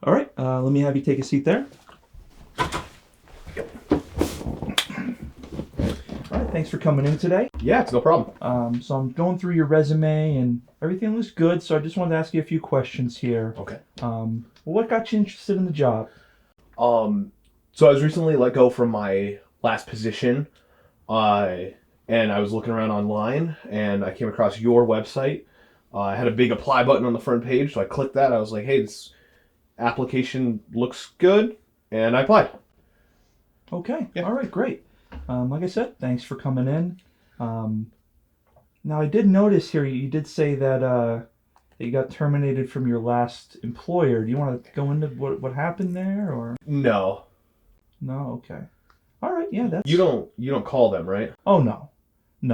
All right, let me have you take a seat there. All right, thanks for coming in today. Yeah, it's no problem. So I'm going through your resume and everything looks good. So I just wanted to ask you a few questions here. Okay. What got you interested in the job? So I was recently let go from my last position, and I was looking around online, and I came across your website. I had a big apply button on the front page, so I clicked that. I was like, hey, this application looks good, and I applied. Okay. Yeah. All right, great. Like I said, thanks for coming in. Now I did notice here you did say that you got terminated from your last employer. Do you want to go into what happened there, or No, no? Okay. All right. Yeah, that's. you don't call them, right? Oh no.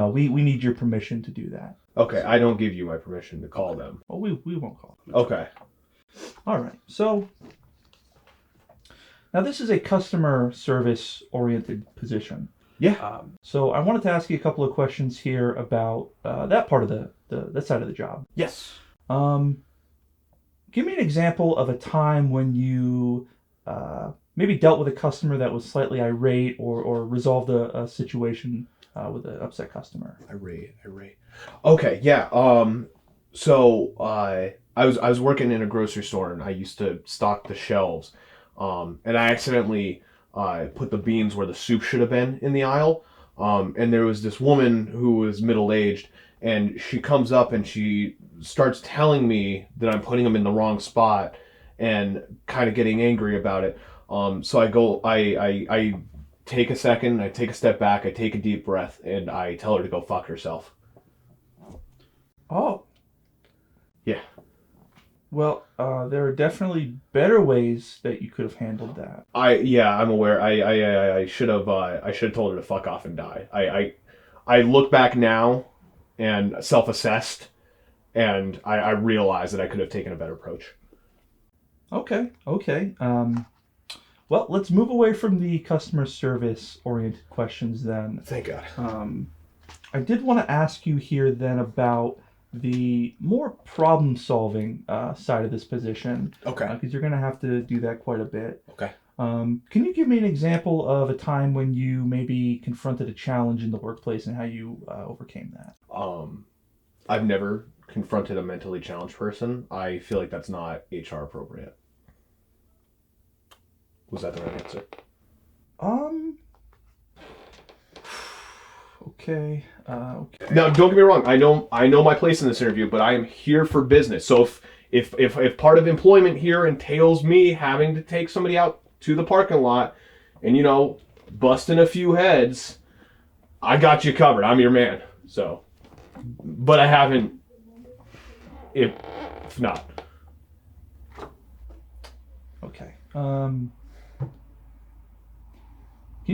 We need your permission to do that. Okay, I don't give you my permission to call them. Well, we won't call it. Okay. All right. So now this is a customer service oriented position. Yeah. So I wanted to ask you a couple of questions here about that part of that side of the job. Yes. Give me an example of a time when you maybe dealt with a customer that was slightly irate or resolved a situation with an upset customer. Irate. Okay, yeah. So I was working in a grocery store, and I used to stock the shelves. And I accidentally put the beans where the soup should have been in the aisle. And there was this woman who was middle aged, and she comes up and she starts telling me that I'm putting them in the wrong spot, and kind of getting angry about it. So I take a second, I take a step back, I take a deep breath, and I tell her to go fuck herself. Oh, Yeah. well, there are definitely better ways that you could have handled that. I'm aware. I should have told her to fuck off and die. I look back now and self-assessed, and I realize that I could have taken a better approach. Okay. Well, let's move away from the customer service oriented questions then. Thank God. I did want to ask you here then about the more problem solving side of this position. Okay. Because you're going to have to do that quite a bit. Okay. Can you give me an example of a time when you maybe confronted a challenge in the workplace and how you overcame that? I've never confronted a mentally challenged person. I feel like that's not HR appropriate. Was that the right answer? Okay. Now, don't get me wrong. I know my place in this interview, but I am here for business. So if part of employment here entails me having to take somebody out to the parking lot and busting a few heads, I got you covered. I'm your man. So, but I haven't. If not. Okay. Can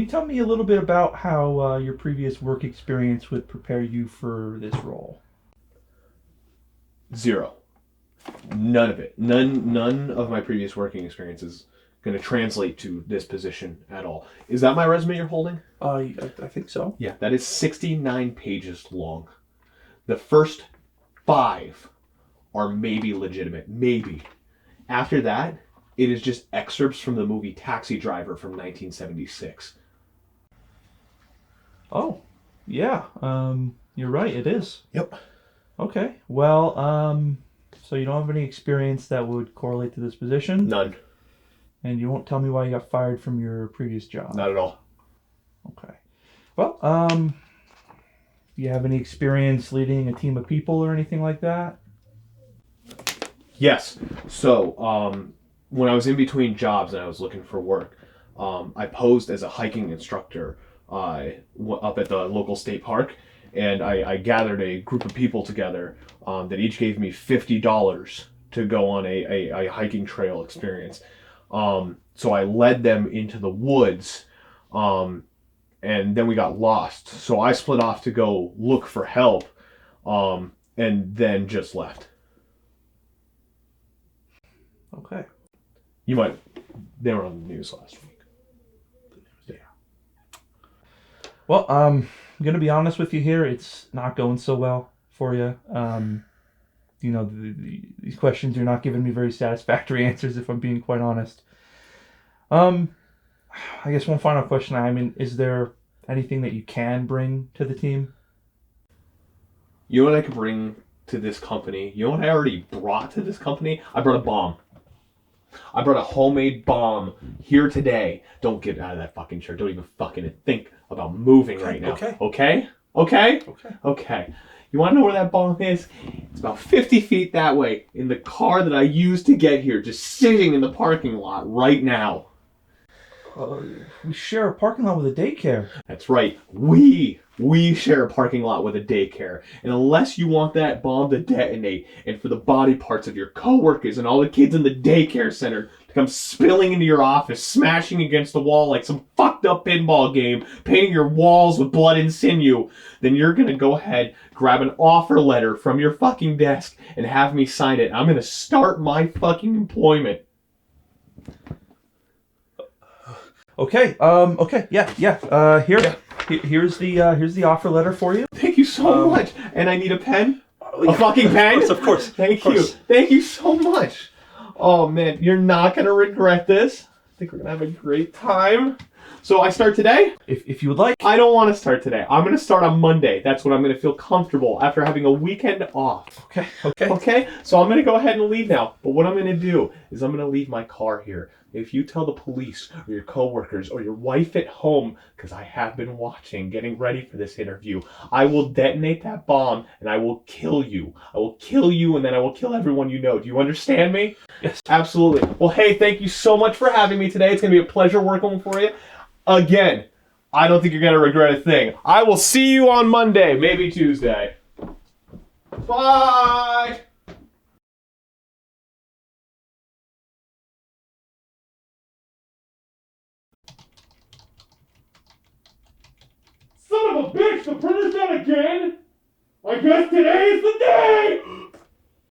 you tell me a little bit about how your previous work experience would prepare you for this role? Zero. None of it. None of my previous working experience is going to translate to this position at all. Is that my resume you're holding? I think so. Yeah, that is 69 pages long. The first 5 are maybe legitimate. Maybe. After that, it is just excerpts from the movie Taxi Driver from 1976. Oh, yeah. You're right. It is. Yep. Okay. Well, so you don't have any experience that would correlate to this position? None. And you won't tell me why you got fired from your previous job? Not at all. Okay. Well, do you have any experience leading a team of people or anything like that? Yes. So, when I was in between jobs and I was looking for work, I posed as a hiking instructor up at the local state park, and I gathered a group of people together that each gave me $50 to go on a hiking trail experience. So I led them into the woods, and then we got lost. So I split off to go look for help, and then just left. Okay. They were on the news last week. Yeah. Well, I'm going to be honest with you here. It's not going so well for you. these questions are not giving me very satisfactory answers, if I'm being quite honest. Um, I guess one final question. I mean, is there anything that you can bring to the team? You know what I could bring to this company? You know what I already brought to this company? I brought a bomb. I brought a homemade bomb here today. Don't get out of that fucking chair. Don't even fucking think about moving right now. Okay. Okay? Okay? Okay. Okay. You want to know where that bomb is? It's about 50 feet that way in the car that I used to get here, just sitting in the parking lot right now. We share a parking lot with a daycare. That's right. We share a parking lot with a daycare. And unless you want that bomb to detonate and for the body parts of your coworkers and all the kids in the daycare center to come spilling into your office, smashing against the wall like some fucked up pinball game, painting your walls with blood and sinew, then you're going to go ahead, grab an offer letter from your fucking desk and have me sign it. I'm going to start my fucking employment. Okay. Okay. Yeah. Here's the offer letter for you. Thank you so much. And I need a pen? A fucking pen? Of course. Thank you. Thank you so much. Oh, man. You're not going to regret this. I think we're going to have a great time. So I start today? If you would like. I don't want to start today. I'm going to start on Monday. That's when I'm going to feel comfortable after having a weekend off. Okay? So I'm going to go ahead and leave now. But what I'm going to do is I'm going to leave my car here. If you tell the police or your coworkers or your wife at home, because I have been watching, getting ready for this interview, I will detonate that bomb and I will kill you. I will kill you and then I will kill everyone you know. Do you understand me? Yes. Absolutely. Well, hey, thank you so much for having me today. It's going to be a pleasure working for you. Again, I don't think you're going to regret a thing. I will see you on Monday, maybe Tuesday. Bye! Son of a bitch, the printer's done again! I guess today is the day!